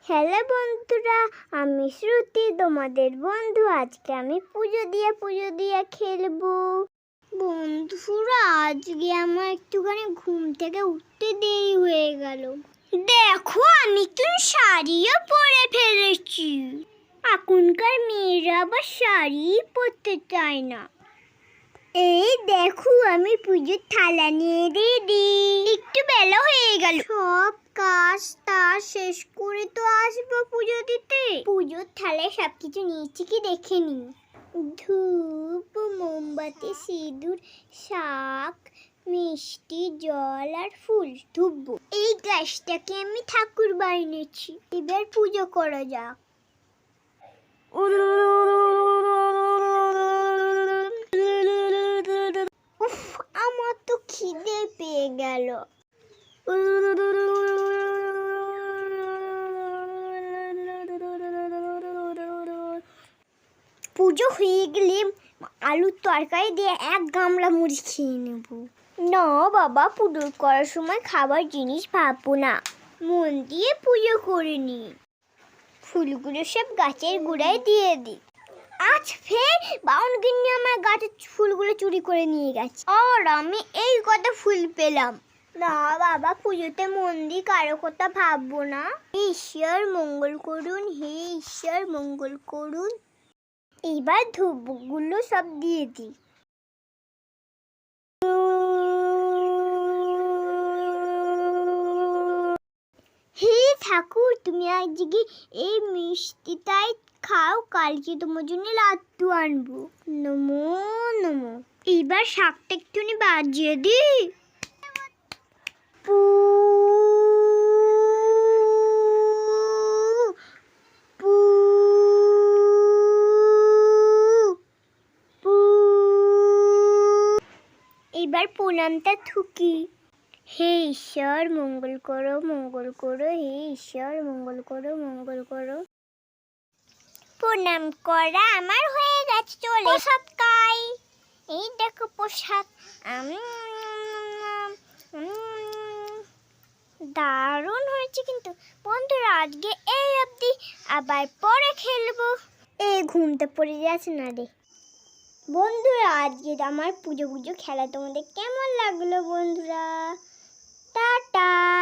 Hello বন্ধুরা, আমি শ্রুতি, তোমাদের বন্ধু। আজকে আমি পুজো দিয়ে খেলবো। বন্ধুরা, আজকে আমার একটুখানি ঘুম থেকে উঠতে দেরি হয়ে গেল। দেখো, আমি তো শাড়িও পরে ফেলেছি। এখনকার মেয়েরা আবার শাড়ি পরতে চায় না। এই দেখো, আমি পুজোর থালা নিয়ে রেডি। একটু বেলা হয়ে গেল, সব কাজ শেষ করে তো আসবো পুজো দিতে। পুজোর থালায় সবকিছু নিয়েছি কি দেখে নি। ধূপ, মোমবাতি, সিঁদুর, শাক, মিষ্টি, জল আর ফুল। ধূপ, এই গ্লাসটাকে আমি ঠাকুর বানিয়েছি। এবার পুজো করা যাক। আমার তো খিদে পেয়ে গেল। পুজো হয়ে গেলে আলুর তরকারি দিয়ে এক গামলা মুড়ি খেয়ে নেব। না বাবা, পুজো করার সময় খাবার জিনিস ভাববো না, মন দিয়ে পুজো করে নি। ফুলগুলো সব গাছের গোড়ায় দিয়ে দিই। আজ ফের বাউন গিন্নি আমার গাছের ফুলগুলো চুরি করে নিয়ে গেছে, আর আমি এই কত ফুল পেলাম। না বাবা, পুজোতে মন দিয়ে কারো কথা ভাববো না। ঈশ্বর মঙ্গল করুন, হে ঈশ্বর মঙ্গল করুন। এবার ধূপগুলো সব দিয়ে দিই। হে ঠাকুর, তুমি আজকে এই মিষ্টিটাই খাও, কালকে তোমার জন্য লাড্ডু আনবো। নমো নমো। এইবার শাকটা একটুখানি বাজিয়ে দিই। পু পু পু। এবার প্রণামটা ঠুকি। হে ঈশ্বর মঙ্গল করো, মঙ্গল করো, হে ঈশ্বর মঙ্গল করো, মঙ্গল করো। প্রণাম করা আমার হয়ে গেছে, চলে প্রসাদ খাই। এই দেখো প্রসাদ, দারুণ হয়েছে কিন্তু। বন্ধুরা, আজকে এই অবধি, আবার পরে খেলবো। এই ঘুমটা পড়ে যাচ্ছে না রে। বন্ধুরা, আজকে আমার পুজো খেলা তোমাদের কেমন লাগলো বন্ধুরা? টাটা।